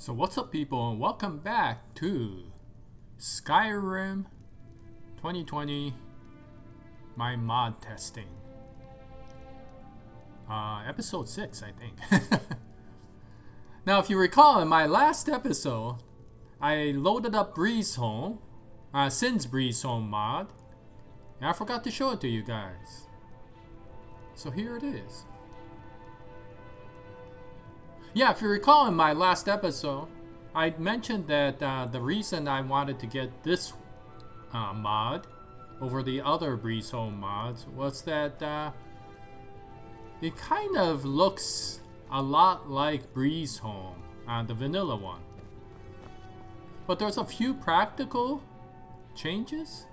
So what's up, people, and welcome back to Skyrim 2020, my mod testing. Episode 6, I think. Now, if you recall, in my last episode, I loaded up Breezehome, Cynn's Breezehome mod, and I forgot to show it to you guys. So here it is. Yeah, if you recall in my last episode, I mentioned that the reason I wanted to get this mod over the other Breezehome mods was that it kind of looks a lot like Breezehome, the vanilla one. But there's a few practical changes.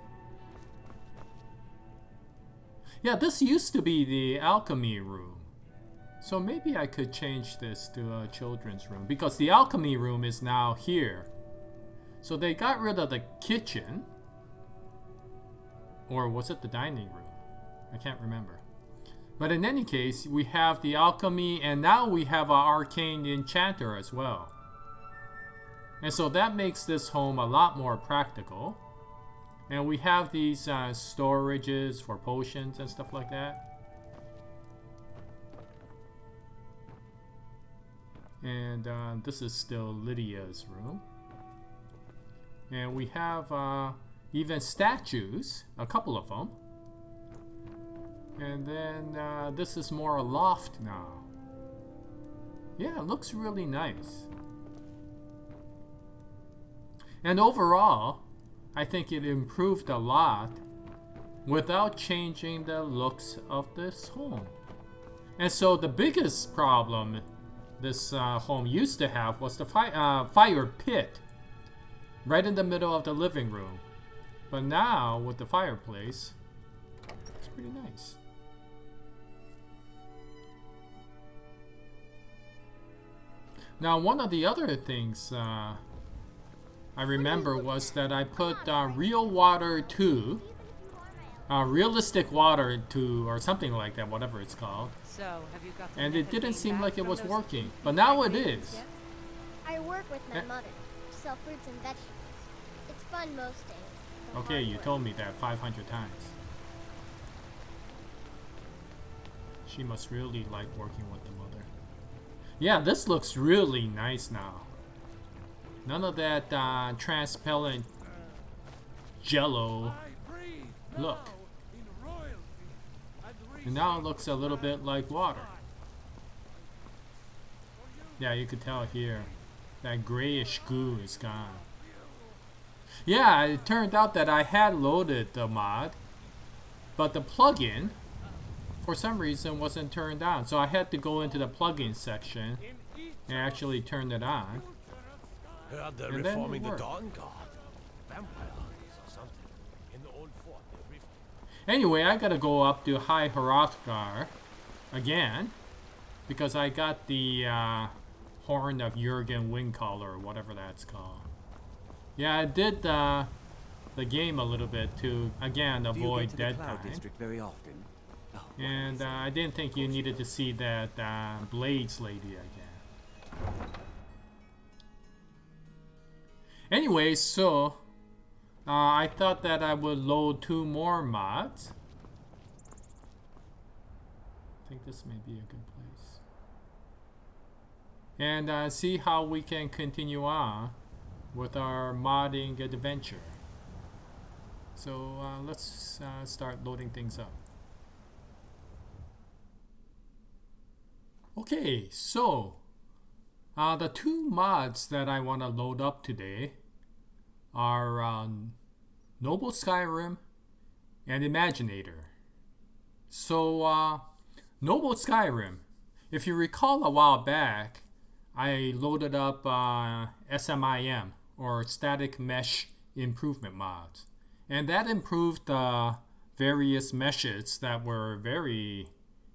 Yeah, this used to be the alchemy room. So maybe I could change this to a children's room, because the alchemy room is now here. So they got rid of the kitchen. Or was it the dining room? I can't remember. But in any case, we have the alchemy, and now we have our arcane enchanter as well. And so that makes this home a lot more practical. And we have these storages for potions and stuff like that. And this is still Lydia's room. And we have even statues, a couple of them. And then this is more a loft now. Yeah, it looks really nice. And overall, I think it improved a lot without changing the looks of this home. And so the biggest problem this home used to have was the fire pit right in the middle of the living room. But now with the fireplace, it's pretty nice. Now, one of the other things I remember was that I put real water 2, realistic water 2, or something like that, whatever it's called. So, have you got And it didn't seem like it was working, but now it is. I work with my mother to sell fruits and vegetables. It's fun most days. Okay, you told me that 500 times. She must really like working with the mother. Yeah, this looks really nice now. None of that transparent jello look. And now it looks a little bit like water. Yeah, you could tell here that grayish goo is gone. Yeah, it turned out that I had loaded the mod, but the plugin for some reason wasn't turned on. So I had to go into the plugin section and actually turn it on. Heard they're And then reforming it the worked. Dawn Guard. Vampire armies or something. In the old fort they reformed. Anyway, I gotta go up to High Hrothgar again, because I got the Horn of Jurgen Windcaller, or whatever that's called. Yeah, I did the game a little bit to, again, avoid dead time. Very often. Oh, And I didn't think you needed to see that Blades lady again. Anyway, so I thought that I would load 2 more mods. I think this may be a good place. And see how we can continue on with our modding adventure. So let's start loading things up. Okay, so the 2 mods that I want to load up today are Noble Skyrim and Imaginator. So Noble Skyrim, if you recall a while back, I loaded up SMIM, or Static Mesh Improvement mods. And that improved various meshes that were very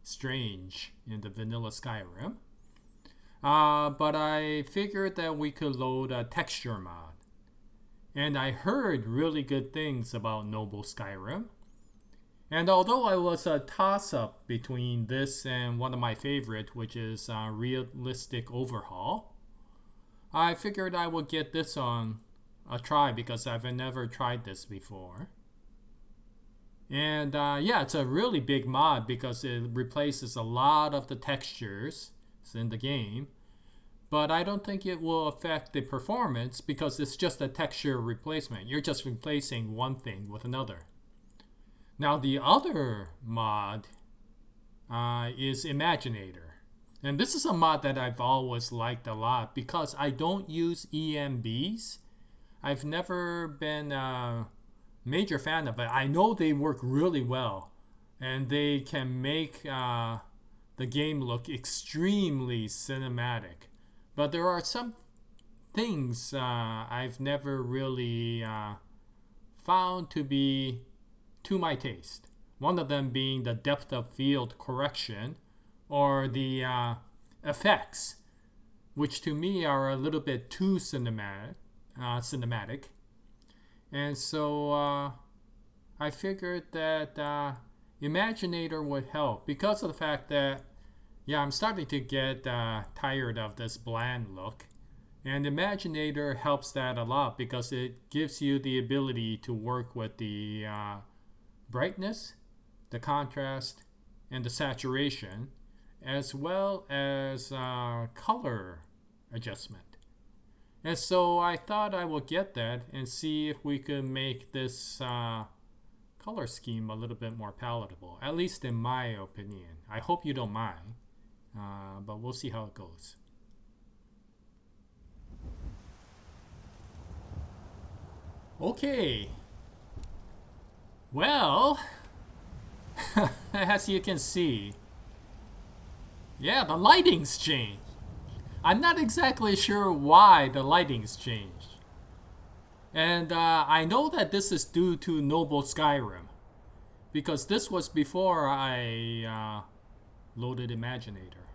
strange in the vanilla Skyrim. But I figured that we could load a texture mod. And I heard really good things about Noble Skyrim. And although I was a toss-up between this and one of my favorite, which is Realistic Overhaul, I figured I would get this on a try because I've never tried this before. And yeah, it's a really big mod because it replaces a lot of the textures in the game. But I don't think it will affect the performance because it's just a texture replacement. You're just replacing one thing with another. Now the other mod is Imaginator. And this is a mod that I've always liked a lot because I don't use EMBs. I've never been a major fan of it. I know they work really well and they can make the game look extremely cinematic. But there are some things I've never really found to be to my taste. One of them being the depth of field correction or the effects, which to me are a little bit too cinematic. And so I figured that Imaginator would help because of the fact that, yeah, I'm starting to get tired of this bland look. And Imaginator helps that a lot because it gives you the ability to work with the brightness, the contrast, and the saturation, as well as color adjustment. And so I thought I would get that and see if we could make this color scheme a little bit more palatable, at least in my opinion. I hope you don't mind, but we'll see how it goes. Okay. Well, as you can see, yeah, the lighting's changed. I'm not exactly sure why the lighting's changed. And I know that this is due to Noble Skyrim, because this was before I loaded Imaginator.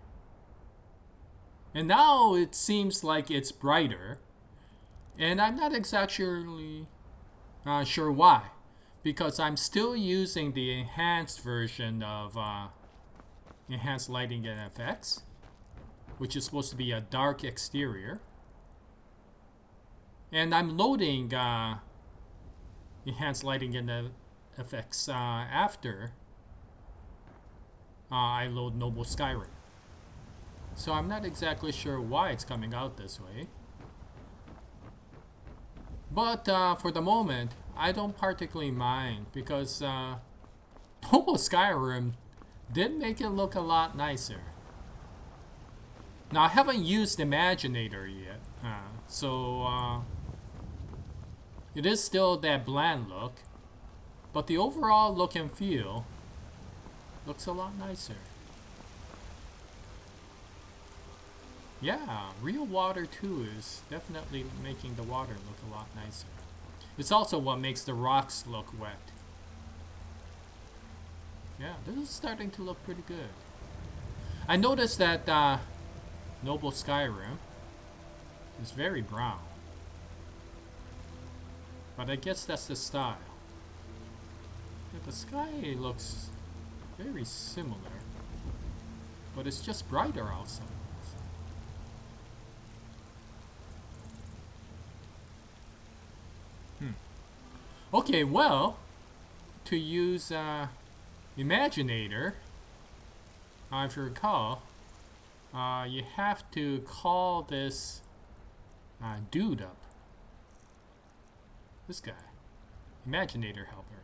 And now it seems like it's brighter, and I'm not exactly sure why, because I'm still using the enhanced version of Enhanced Lighting and Effects, which is supposed to be a dark exterior. And I'm loading Enhanced Lighting and Effects after I load Noble Skyrim. So I'm not exactly sure why it's coming out this way. But for the moment, I don't particularly mind because Noble Skyrim did make it look a lot nicer. Now, I haven't used Imaginator yet, so it is still that bland look, but the overall look and feel looks a lot nicer. Yeah, real water too is definitely making the water look a lot nicer. It's also what makes the rocks look wet. Yeah, this is starting to look pretty good. I noticed that Noble Skyrim is very brown, but I guess that's the style. Yeah, the sky looks very similar, but it's just brighter outside. Okay, well, to use Imaginator, if you recall, you have to call this dude up. This guy. Imaginator helper.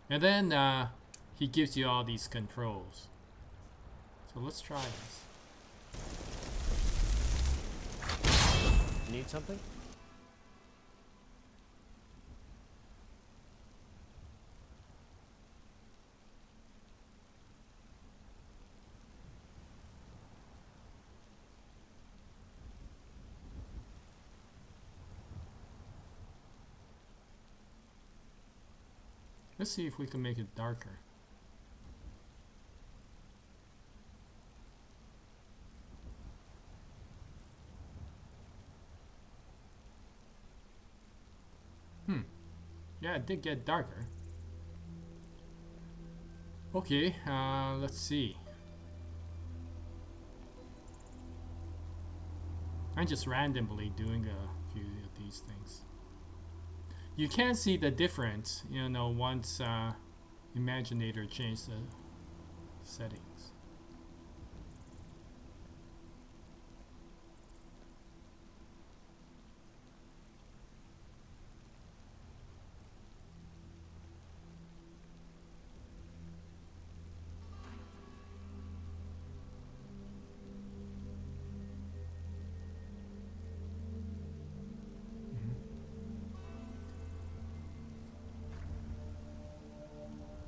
And then he gives you all these controls. So let's try this. Need something? Let's see if we can make it darker. Yeah, it did get darker. Okay, let's see. I'm just randomly doing a few of these things. You can see the difference, you know, once Imaginator changed the settings.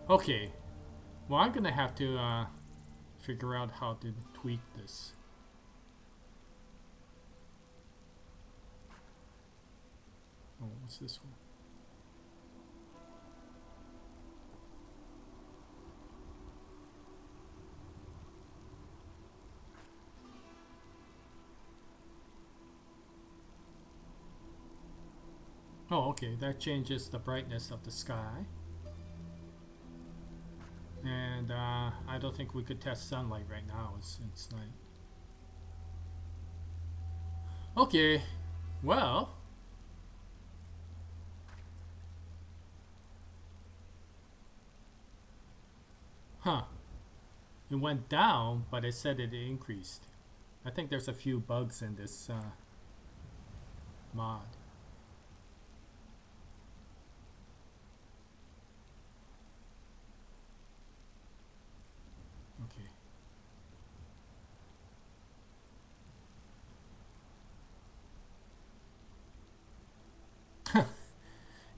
Okay, well, I'm gonna have to figure out how to tweak this. Oh, what's this one? Oh, okay, that changes the brightness of the sky. And I don't think we could test sunlight right now since night. Okay, well. Huh. It went down, but it said it increased. I think there's a few bugs in this mod. Okay.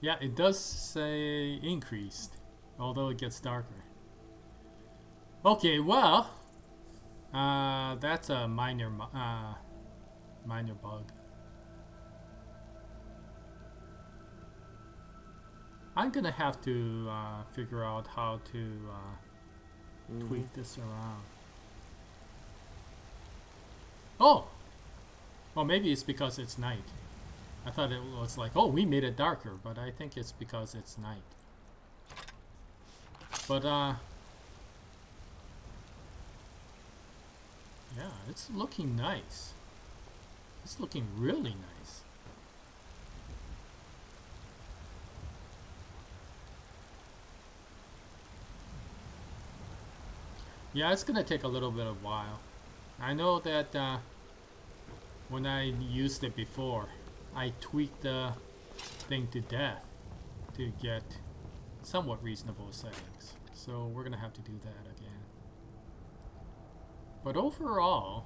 Yeah, it does say increased, although it gets darker. Okay, well, that's a minor bug. I'm gonna have to figure out how to tweak this around. Oh! Well, maybe it's because it's night. I thought it was like, oh, we made it darker, but I think it's because it's night. But, yeah, it's looking nice. It's looking really nice. Yeah, it's gonna take a little bit of while. I know that when I used it before, I tweaked the thing to death to get somewhat reasonable settings. So we're gonna have to do that again. But overall,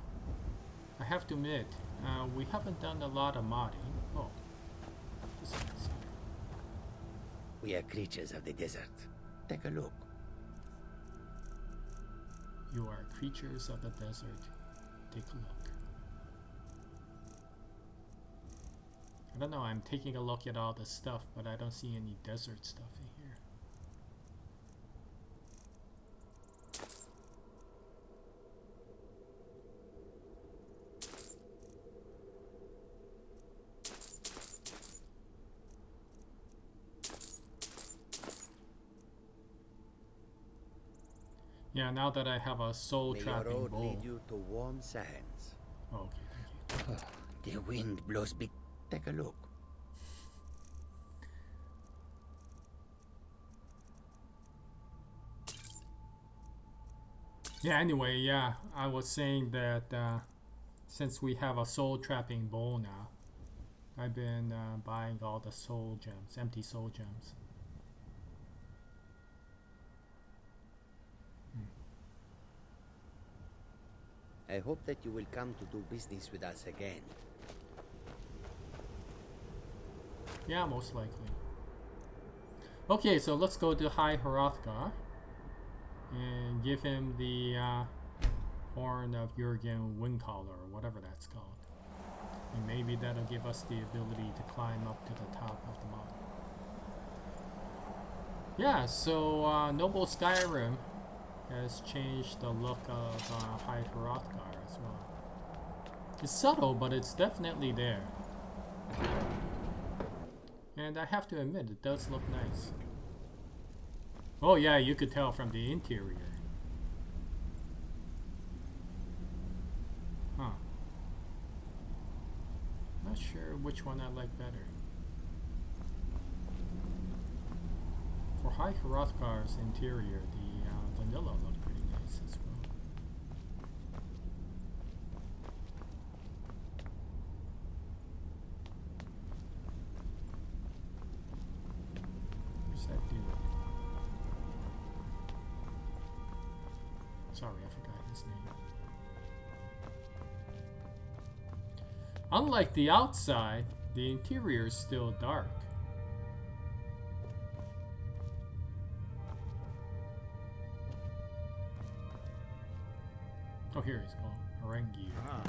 I have to admit, we haven't done a lot of modding. Oh, this is We are creatures of the desert. Take a look. You are creatures of the desert. Take a look. I don't know, I'm taking a look at all the stuff, but I don't see any desert stuff in here. Yeah, now that I have a soul trapping road bow. lead you to warm sands. Oh, okay, thank you. The wind blows big. Take a look. Yeah, anyway, yeah, I was saying that since we have a soul trapping bowl now, I've been buying all the soul gems, empty soul gems. I hope that you will come to do business with us again. Yeah, most likely. Okay, so let's go to High Hrothgar and give him the Horn of Jurgen Windcaller, or whatever that's called. And maybe that'll give us the ability to climb up to the top of the mountain. Yeah, so Noble Skyrim has changed the look of High Hrothgar as well. It's subtle, but it's definitely there. And I have to admit, it does look nice. Oh yeah, you could tell from the interior. Huh. sure which one I like better. For High Hrothgar's interior, the vanilla looked pretty nice as well. Where's that dude? Sorry, I forgot his name. Unlike the outside, the interior is still dark. Oh, here he's going. Harangi. Ah,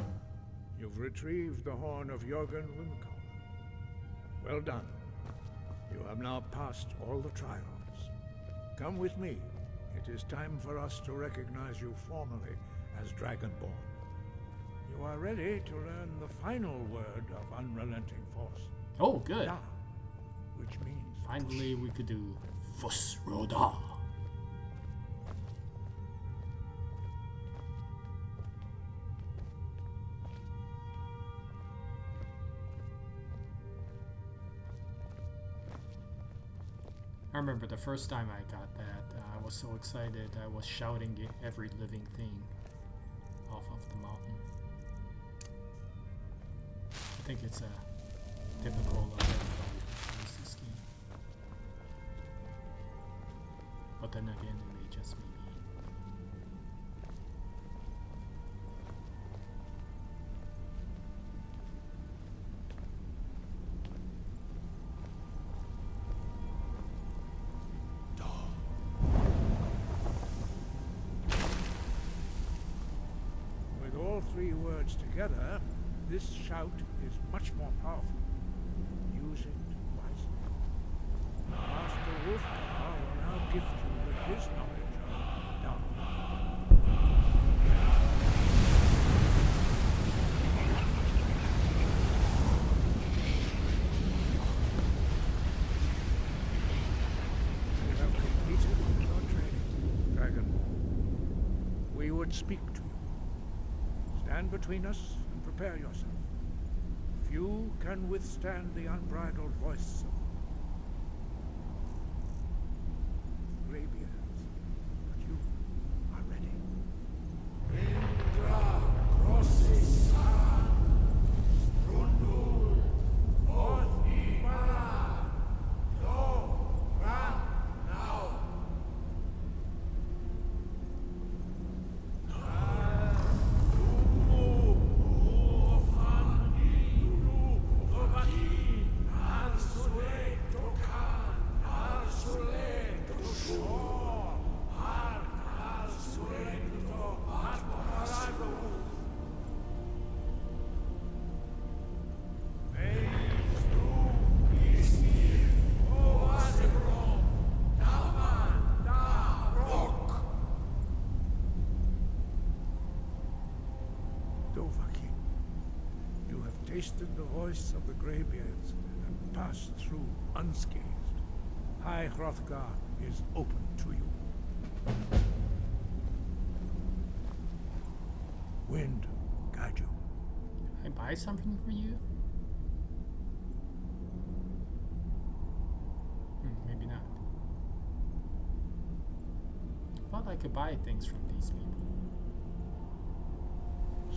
you've retrieved the Horn of Jurgen Windcaller. Well done. You have now passed all the trials. Come with me. It is time for us to recognize you formally as Dragonborn. You are ready to learn the final word of unrelenting force. Oh, good. Da, which means Finally, we could do Fusroda. I remember the first time I got that, I was so excited, I was shouting at every living thing off of the mountain. I think it's a typical of everybody who plays this game. But then again, it may just be me. with all three words together, this shout is much more powerful. Use it wisely. Master Hrothgar will now gift you with his knowledge of Dharma. You have completed your training, Dragonborn. We would speak to you. Stand between us and prepare yourself. Few can withstand the unbridled voice of graybeards, but you are ready. Tasted the voice of the graybeards and passed through unscathed. High Hrothgar is open to you. Wind, guide you. Can I buy something for you? Maybe not. Thought I could buy things from these people.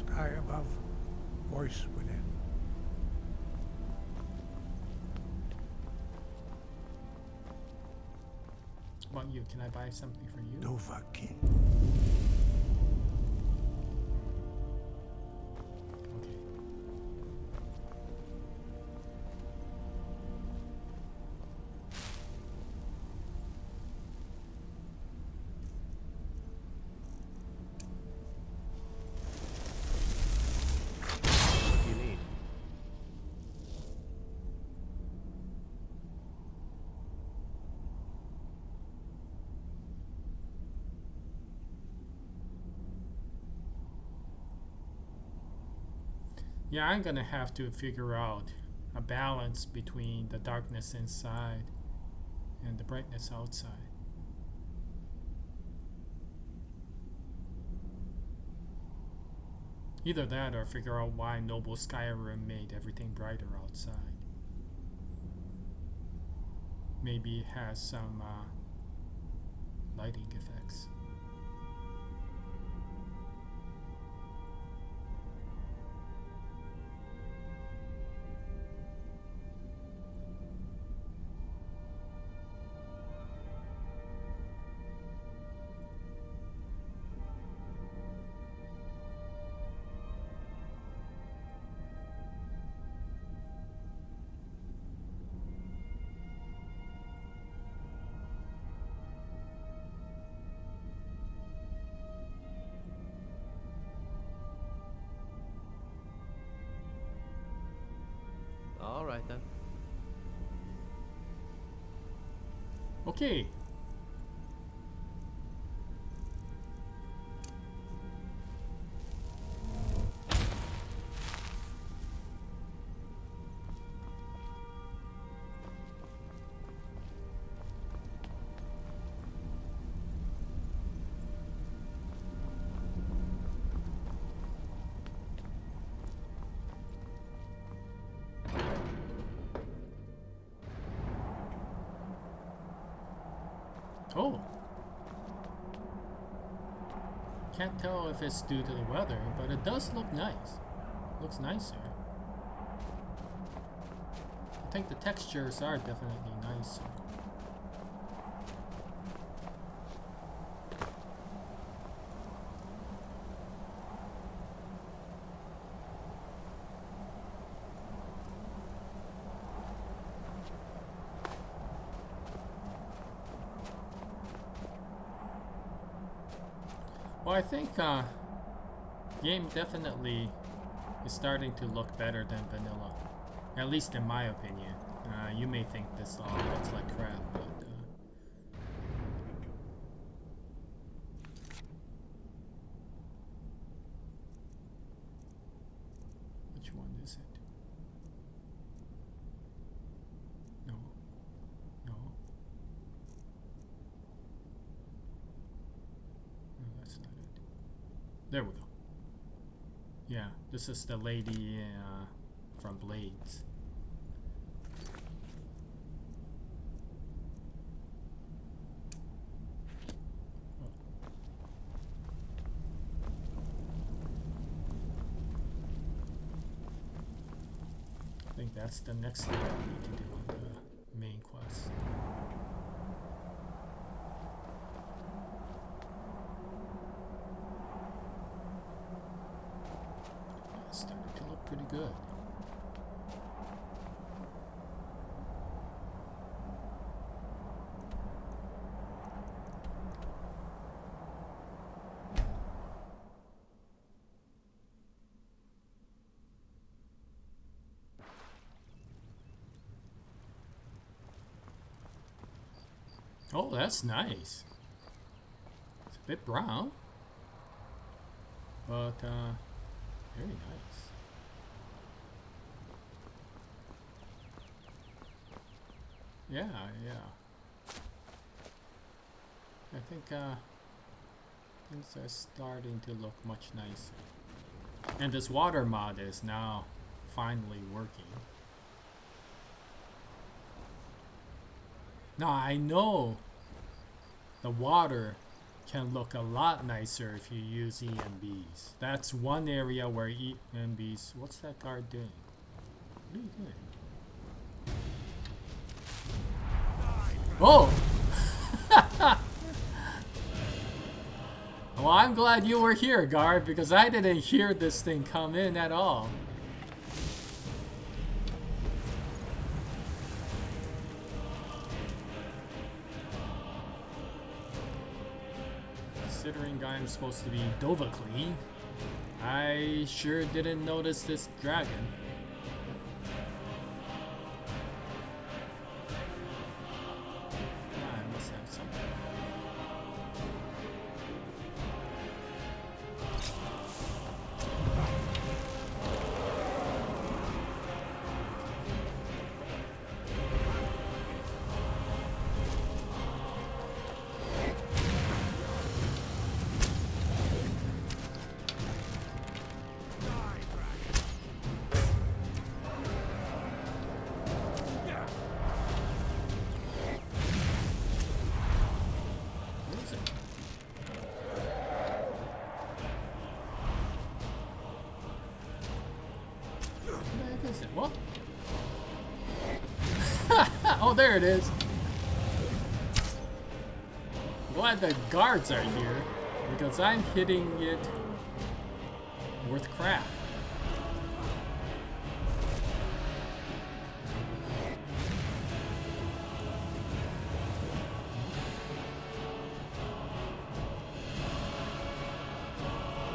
Sky above, voice within. What about you? Can I buy something for you? Dovahkiin. Okay. What do you need? Yeah, I'm gonna have to figure out a balance between the darkness inside and the brightness outside. Either that or figure out why Noble Skyrim made everything brighter outside. Maybe it has some lighting effects. All right then. Okay. Oh. Can't tell if it's due to the weather, but it does look nice. Looks nicer. I think the textures are definitely nicer. Well, I think game definitely is starting to look better than vanilla, at least in my opinion. You may think this all looks like crap, but which one is it? No. No, that's not it. There we go. Yeah, this is the lady from Blades. Oh. I think that's the next thing I need to do on the main quest. It's starting to look pretty good. Oh, that's nice. It's a bit brown, but very nice. Yeah, yeah. I think things are starting to look much nicer. And this water mod is now finally working. Now I know the water can look a lot nicer if you use EMBs. That's one area where EMBs... What's that guard doing? What are you doing? Oh! Well, I'm glad you were here, guard, because I didn't hear this thing come in at all. Considering I'm supposed to be Dovahkiin, I sure didn't notice this dragon. I must have something. is it? What? Oh, there it is. Glad the guards are here, because I'm hitting it with crap.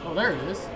Oh, there it is.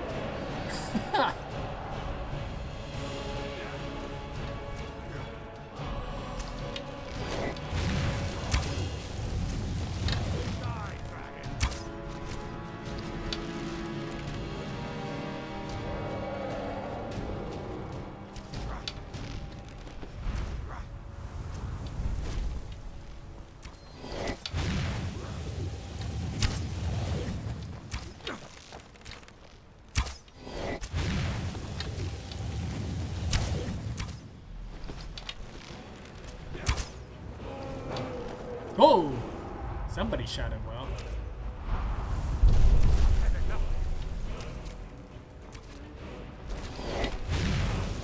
Oh! Somebody shot him well.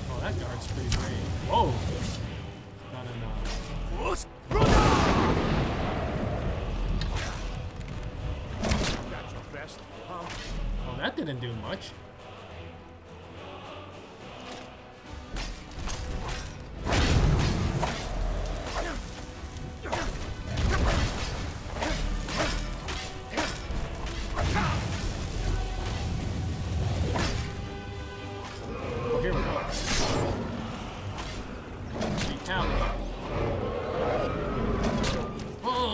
Oh, that guard's pretty brave. Whoa! Not enough. That's your best, huh? Oh, that didn't do much.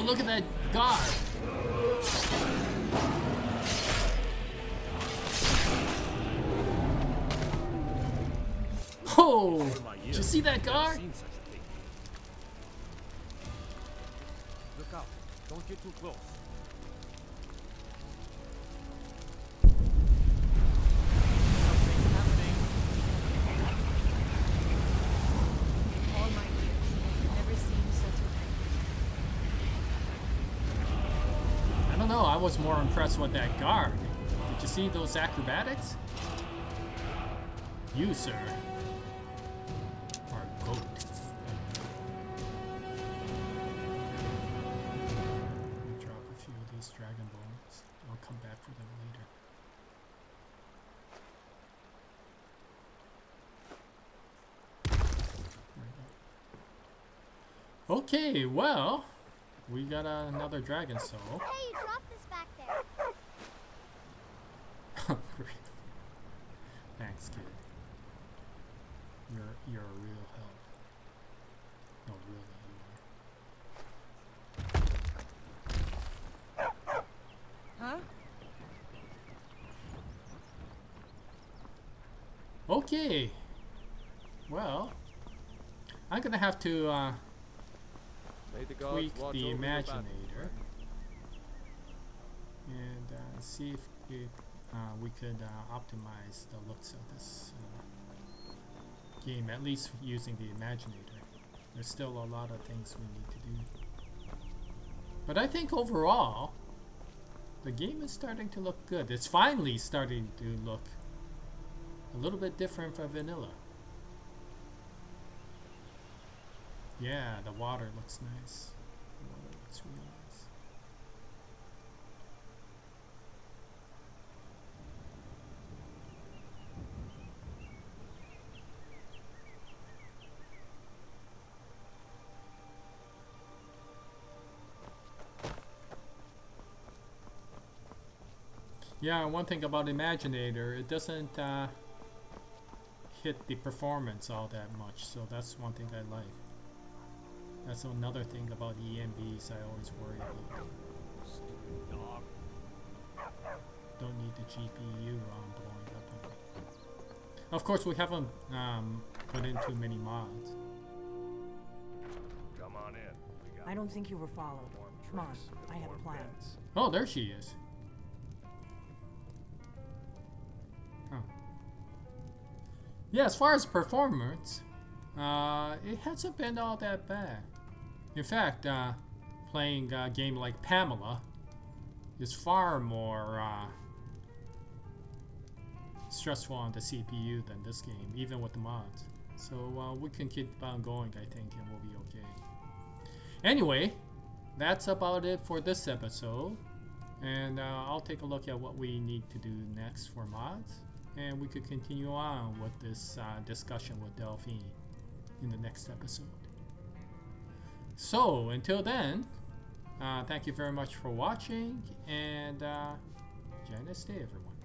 Look at that guard. Oh! Did you see that guard? Look out. Don't get too close. Something's happening. All my years, I've never seen such a thing. I don't know, I was more impressed with that guard. Did you see those acrobatics? You, sir, are a goat. I'll drop a few of these dragon bones. I'll come back for them later. There we go. Okay, well, we got another dragon soul. Hey, you dropped this back there. Great. Thanks, kid. You're a real help. No, really, you are. Huh? Okay. Well, I'm gonna have to May the gods tweak watch the over your battles, Imaginator friend. and see if we could optimize the looks of this game, at least using the Imaginator. There's still a lot of things we need to do. But I think overall, the game is starting to look good. It's finally starting to look a little bit different from vanilla. Yeah, the water looks nice. The water looks real nice. Yeah, one thing about Imaginator, it doesn't hit the performance all that much, so that's one thing I like. That's another thing about EMBs I always worry about. Stupid dog. Don't need the GPU on blowing up on it. Of course, we haven't put in too many mods. Come on in. We got I don't think you were followed. warm Come on, drinks, I have warm a plan. beds. Oh, there she is. Huh. Yeah, as far as performance, it hasn't been all that bad. In fact, playing a game like Pamela is far more stressful on the CPU than this game, even with the mods. So we can keep on going, I think, and we'll be okay. Anyway, that's about it for this episode. And I'll take a look at what we need to do next for mods. And we could continue on with this discussion with Delphine in the next episode. So, until then, thank you very much for watching. And Jaya, stay, everyone.